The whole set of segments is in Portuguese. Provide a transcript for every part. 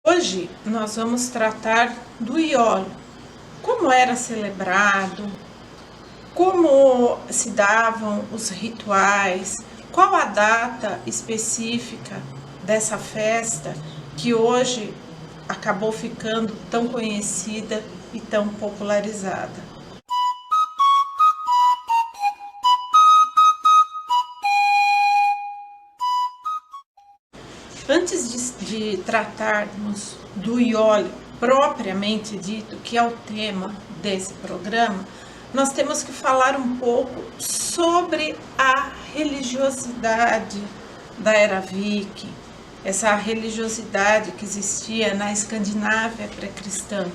Hoje nós vamos tratar do Iolo, como era celebrado, como se davam os rituais, qual a data específica dessa festa que hoje acabou ficando tão conhecida e tão popularizada. Antes de tratarmos do Iolo propriamente dito, que é o tema desse programa, nós temos que falar um pouco sobre a religiosidade da era Viking, essa religiosidade que existia na Escandinávia pré-cristã.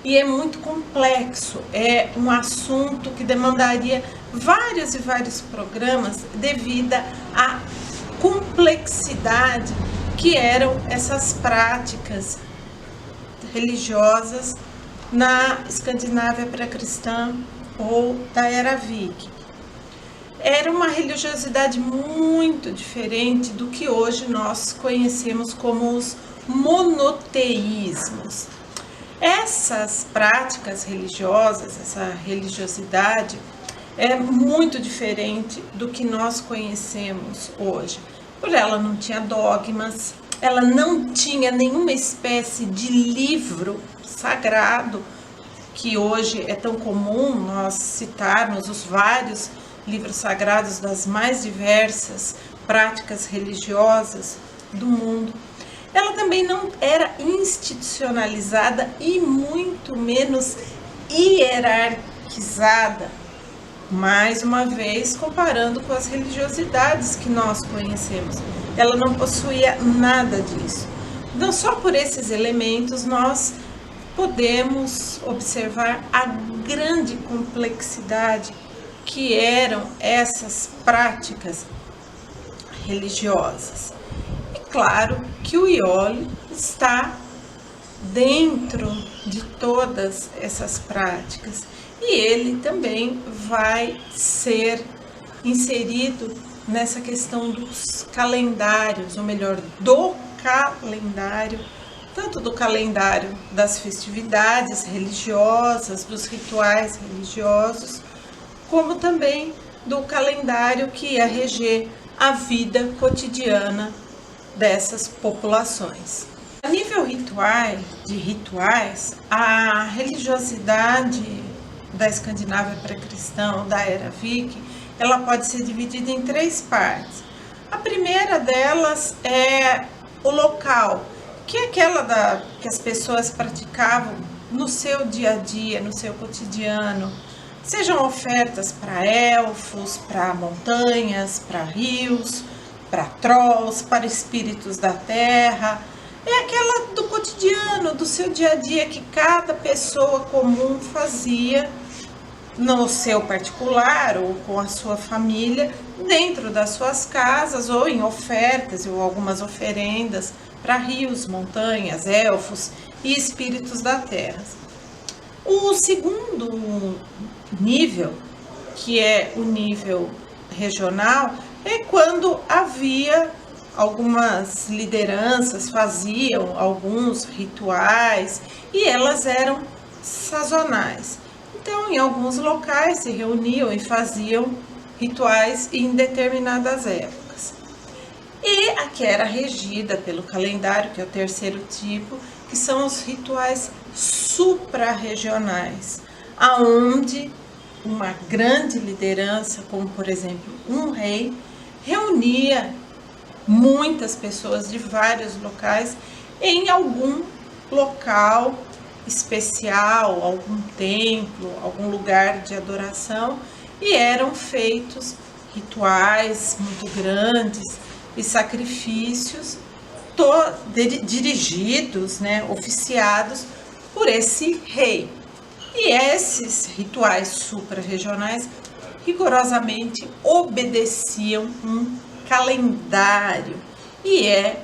E é muito complexo, é um assunto que demandaria vários e vários programas devido à complexidade que eram essas práticas religiosas na Escandinávia pré-cristã ou da era Viking. Era uma religiosidade muito diferente do que hoje nós conhecemos como os monoteísmos. Essas práticas religiosas, essa religiosidade, é muito diferente do que nós conhecemos hoje. Por ela não tinha dogmas, ela não tinha nenhuma espécie de livro sagrado, que hoje é tão comum nós citarmos os vários livros sagrados das mais diversas práticas religiosas do mundo. Ela também não era institucionalizada e muito menos hierarquizada. Mais uma vez, comparando com as religiosidades que nós conhecemos, ela não possuía nada disso. Então, só por esses elementos nós podemos observar a grande complexidade que eram essas práticas religiosas. E claro que o Iolo está dentro de todas essas práticas. E ele também vai ser inserido nessa questão dos calendários, ou melhor, do calendário, tanto do calendário das festividades religiosas, dos rituais religiosos, como também do calendário que ia reger a vida cotidiana dessas populações. A nível de rituais, a religiosidade da Escandinávia pré-cristã ou da era Viking, ela pode ser dividida em três partes. A primeira delas é o local, que é aquela que as pessoas praticavam no seu dia a dia, no seu cotidiano, sejam ofertas para elfos, para montanhas, para rios, para trolls, para espíritos da terra. É aquela do cotidiano, do seu dia a dia, que cada pessoa comum fazia no seu particular ou com a sua família, dentro das suas casas, ou em ofertas ou algumas oferendas para rios, montanhas, elfos e espíritos da terra. O segundo nível, que é o nível regional, é quando havia algumas lideranças, faziam alguns rituais e elas eram sazonais. Então, em alguns locais se reuniam e faziam rituais em determinadas épocas. E a que era regida pelo calendário, que é o terceiro tipo, que são os rituais suprarregionais, aonde uma grande liderança, como por exemplo um rei, reunia muitas pessoas de vários locais em algum local especial, algum templo, algum lugar de adoração, e eram feitos rituais muito grandes e sacrifícios dirigidos, oficiados por esse rei. E esses rituais suprarregionais rigorosamente obedeciam um calendário, e é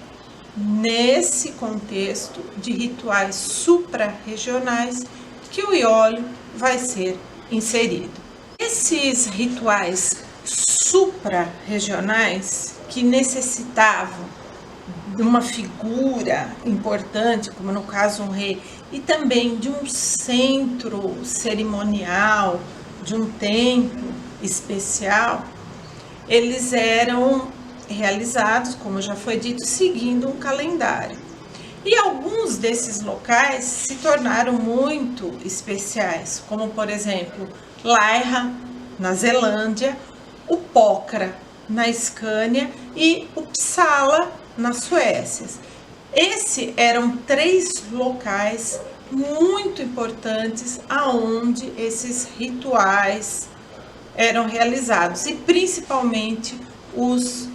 nesse contexto de rituais suprarregionais que o Iolo vai ser inserido. Esses rituais suprarregionais, que necessitavam de uma figura importante, como no caso um rei, e também de um centro cerimonial, de um templo especial, eles eram realizados, como já foi dito, seguindo um calendário. E alguns desses locais se tornaram muito especiais, como por exemplo, Laiha, na Zelândia, o Pokhara, na Escânia, e Uppsala, na Suécia. Esses eram 3 locais muito importantes aonde esses rituais eram realizados, e principalmente os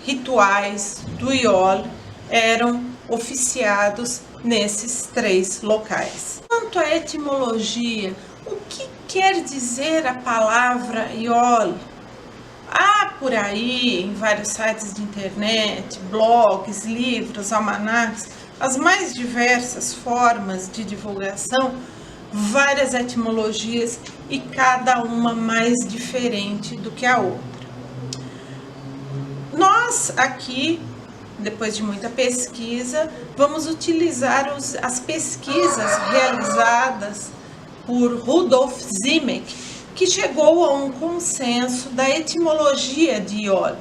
rituais do Iole eram oficiados nesses 3 locais. Quanto à etimologia, o que quer dizer a palavra Iole? Há por aí, em vários sites de internet, blogs, livros, almanacs, as mais diversas formas de divulgação, várias etimologias e cada uma mais diferente do que a outra. Nós aqui, depois de muita pesquisa, vamos utilizar as pesquisas realizadas por Rudolf Simek, que chegou a um consenso da etimologia de Iole.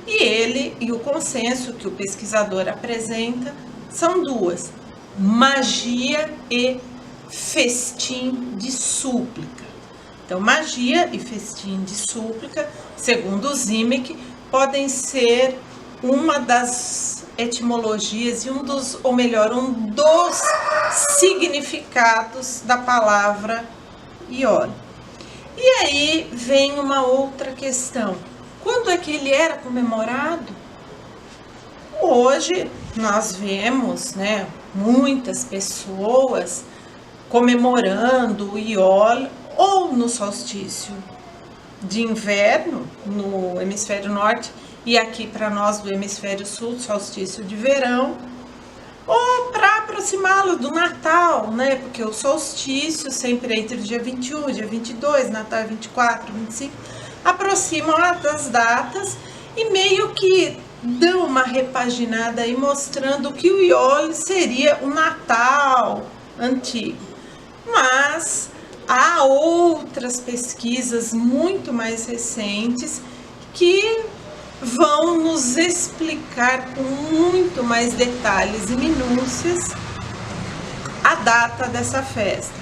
E o consenso que o pesquisador apresenta são 2: magia e festim de súplica. Então, magia e festim de súplica, segundo Simek, podem ser uma das etimologias e um dos significados da palavra Iole. E aí vem uma outra questão: quando é que ele era comemorado? Hoje nós vemos, muitas pessoas comemorando o Iole ou no solstício de inverno no hemisfério norte, e aqui para nós do hemisfério sul, solstício de verão, ou para aproximá-lo do Natal, porque o solstício sempre é entre o dia 21 e dia 22, Natal é 24, 25, aproximam das datas e meio que dão uma repaginada aí, mostrando que o Iole seria o Natal antigo. Mas há outras pesquisas muito mais recentes que vão nos explicar com muito mais detalhes e minúcias a data dessa festa.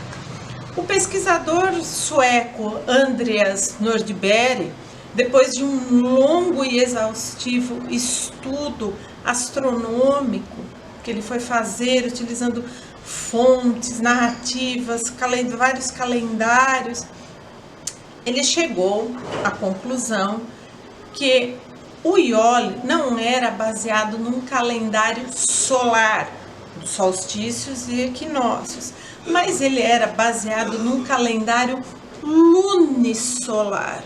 O pesquisador sueco Andreas Nordberg, depois de um longo e exaustivo estudo astronômico que ele foi fazer utilizando fontes, narrativas, vários calendários, ele chegou à conclusão que o Iole não era baseado num calendário solar, dos solstícios e equinócios, mas ele era baseado num calendário lunisolar,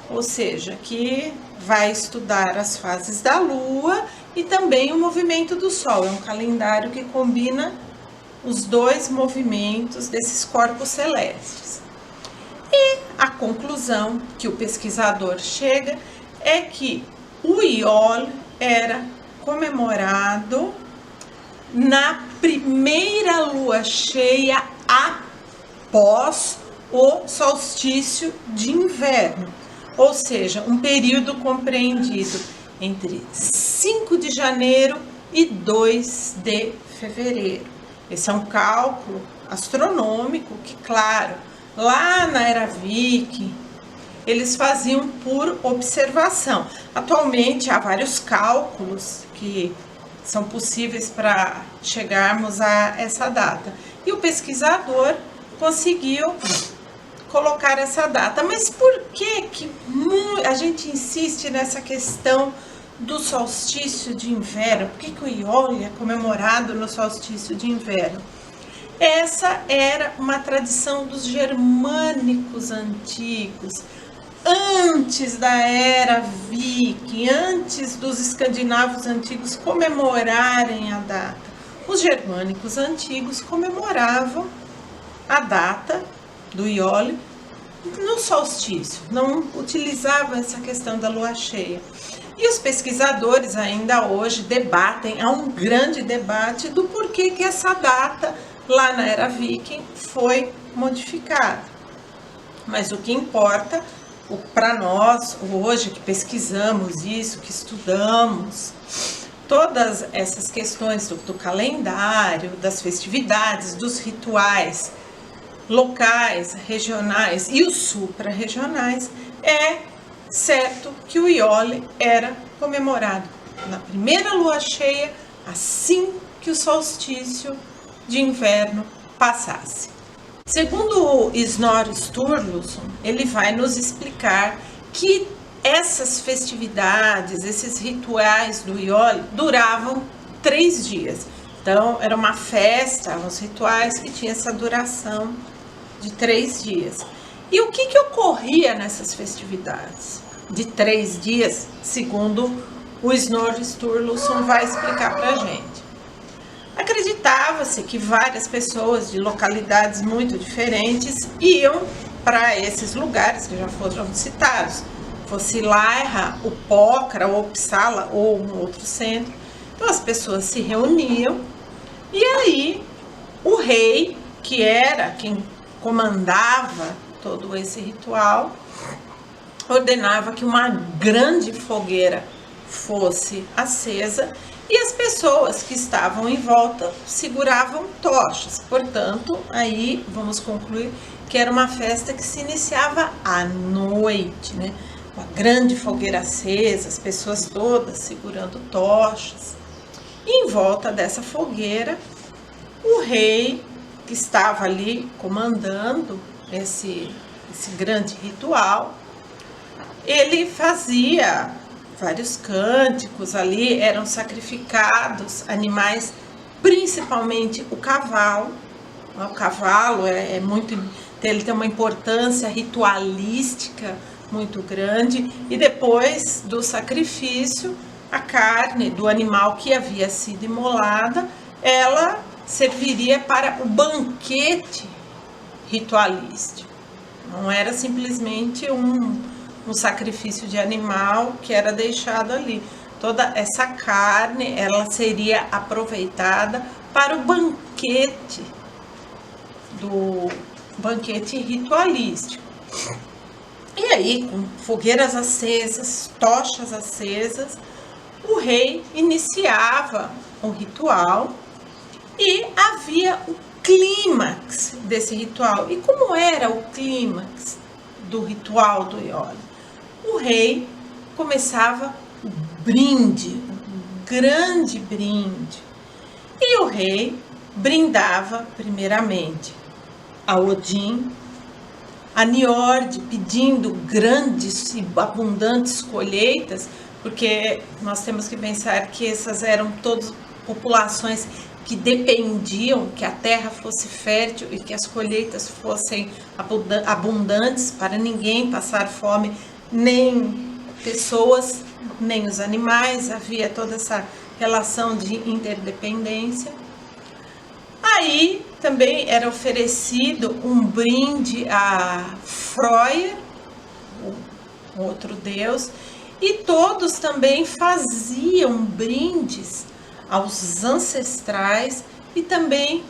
ou seja, que vai estudar as fases da Lua e também o movimento do Sol. É um calendário que combina os 2 movimentos desses corpos celestes. E a conclusão que o pesquisador chega é que o Iole era comemorado na primeira lua cheia após o solstício de inverno, ou seja, um período compreendido entre 5 de janeiro e 2 de fevereiro. Esse é um cálculo astronômico que, claro, lá na era Viking, eles faziam por observação. Atualmente há vários cálculos que são possíveis para chegarmos a essa data. E o pesquisador conseguiu colocar essa data. Mas por que a gente insiste nessa questão do solstício de inverno? Por que o Iole é comemorado no solstício de inverno? Essa era uma tradição dos germânicos antigos, antes da era Viking, antes dos escandinavos antigos comemorarem a data. Os germânicos antigos comemoravam a data do Iole no solstício, não utilizavam essa questão da lua cheia. E os pesquisadores ainda hoje debatem, há um grande debate do porquê que essa data lá na era viking foi modificada. Mas o que importa para nós, hoje que pesquisamos isso, que estudamos, todas essas questões do calendário, das festividades, dos rituais locais, regionais e os supra-regionais, é certo que o Iole era comemorado na primeira lua cheia, assim que o solstício de inverno passasse. Segundo o Snorri Sturluson, ele vai nos explicar que essas festividades, esses rituais do Iole duravam 3 dias. Então, era uma festa, uns rituais que tinha essa duração de 3 dias. E o que ocorria nessas festividades de 3 dias, segundo o Snorri Sturluson vai explicar para a gente? Acreditava-se que várias pessoas de localidades muito diferentes iam para esses lugares que já foram citados, fosse Laira, o Pokhara, ou Uppsala, ou um outro centro. Então as pessoas se reuniam e aí o rei, que era quem comandava todo esse ritual, ordenava que uma grande fogueira fosse acesa e as pessoas que estavam em volta seguravam tochas. Portanto, aí vamos concluir que era uma festa que se iniciava à noite, né? Uma grande fogueira acesa, as pessoas todas segurando tochas. E em volta dessa fogueira, o rei que estava ali comandando esse grande ritual, ele fazia vários cânticos ali, eram sacrificados animais, principalmente o cavalo. O cavalo ele tem uma importância ritualística muito grande, e depois do sacrifício, a carne do animal que havia sido imolada, ela serviria para o banquete ritualístico. Não era simplesmente um sacrifício de animal que era deixado ali. Toda essa carne, ela seria aproveitada para o banquete ritualístico. E aí, com fogueiras acesas, tochas acesas, o rei iniciava o ritual e havia o clímax desse ritual. E como era o clímax do ritual do Iole? O rei começava o brinde, um grande brinde. E o rei brindava primeiramente a Odin, a Niord, pedindo grandes e abundantes colheitas, porque nós temos que pensar que essas eram todas populações que dependiam que a terra fosse fértil e que as colheitas fossem abundantes para ninguém passar fome, nem pessoas, nem os animais. Havia toda essa relação de interdependência. Aí também era oferecido um brinde a Freyr, o outro deus, e todos também faziam brindes aos ancestrais e também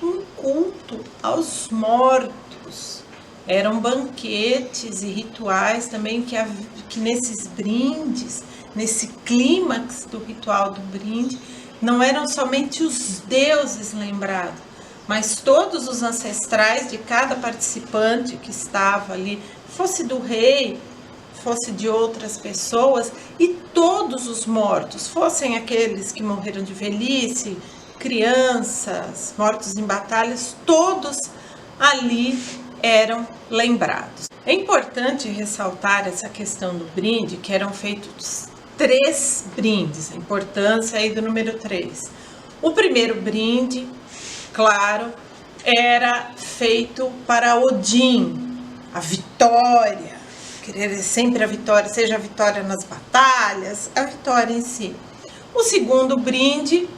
um culto aos mortos. Eram banquetes e rituais também que nesses brindes, nesse clímax do ritual do brinde, não eram somente os deuses lembrados, mas todos os ancestrais de cada participante que estava ali, fosse do rei, fosse de outras pessoas, e todos os mortos, fossem aqueles que morreram de velhice, crianças, mortos em batalhas, todos ali eram lembrados. É importante ressaltar essa questão do brinde, que eram feitos 3 brindes, a importância aí do número 3. O primeiro brinde, claro, era feito para Odin, a vitória, querer sempre a vitória, seja a vitória nas batalhas, a vitória em si. O segundo brinde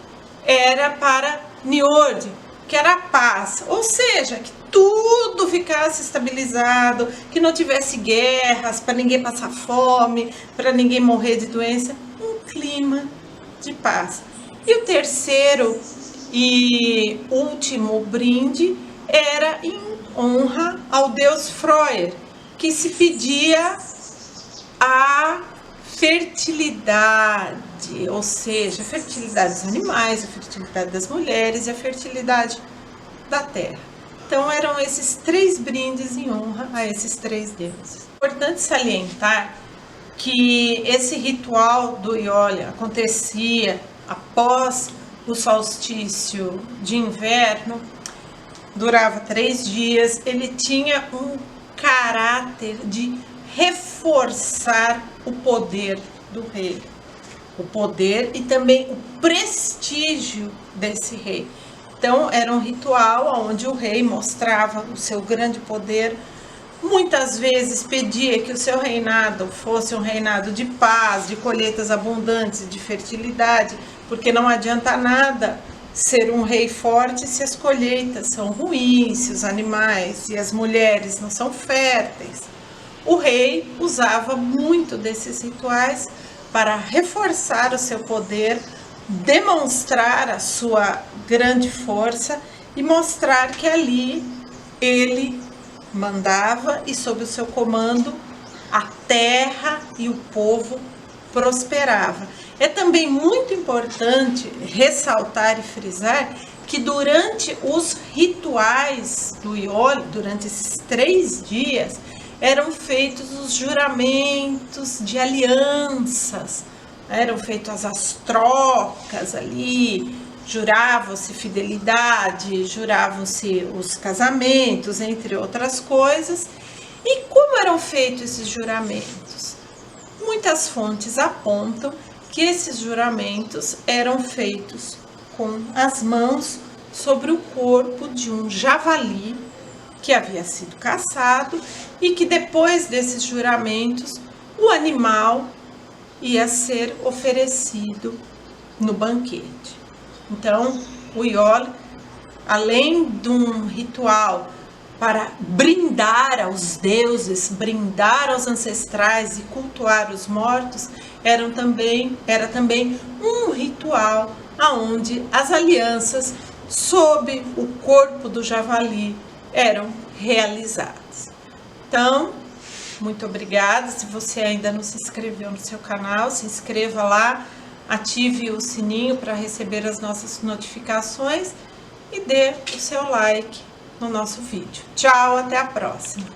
era para Niord, que era a paz, ou seja, que tudo ficasse estabilizado, que não tivesse guerras, para ninguém passar fome, para ninguém morrer de doença, um clima de paz. E o terceiro e último brinde era em honra ao deus Freuer, que se pedia a fertilidade, ou seja, a fertilidade dos animais, a fertilidade das mulheres e a fertilidade da terra. Então eram esses 3 brindes em honra a esses 3 deuses. Importante salientar que esse ritual do Iole acontecia após o solstício de inverno, durava 3 dias, ele tinha um caráter de reforçar o poder do rei, o poder e também o prestígio desse rei. Então era um ritual onde o rei mostrava o seu grande poder, muitas vezes pedia que o seu reinado fosse um reinado de paz, de colheitas abundantes, de fertilidade, porque não adianta nada ser um rei forte se as colheitas são ruins, se os animais e as mulheres não são férteis. O rei usava muito desses rituais para reforçar o seu poder, demonstrar a sua grande força e mostrar que ali ele mandava e sob o seu comando a terra e o povo prosperava. É também muito importante ressaltar e frisar que durante os rituais do Iole, durante esses 3 dias, eram feitos os juramentos de alianças, eram feitas as trocas ali, juravam-se fidelidade, juravam-se os casamentos, entre outras coisas. E como eram feitos esses juramentos? Muitas fontes apontam que esses juramentos eram feitos com as mãos sobre o corpo de um javali que havia sido caçado e que depois desses juramentos o animal ia ser oferecido no banquete. Então, o Iole, além de um ritual para brindar aos deuses, brindar aos ancestrais e cultuar os mortos, era também um ritual onde as alianças sob o corpo do javali eram realizadas. Então, muito obrigada. Se você ainda não se inscreveu no seu canal, se inscreva lá, ative o sininho para receber as nossas notificações e dê o seu like no nosso vídeo. Tchau, até a próxima!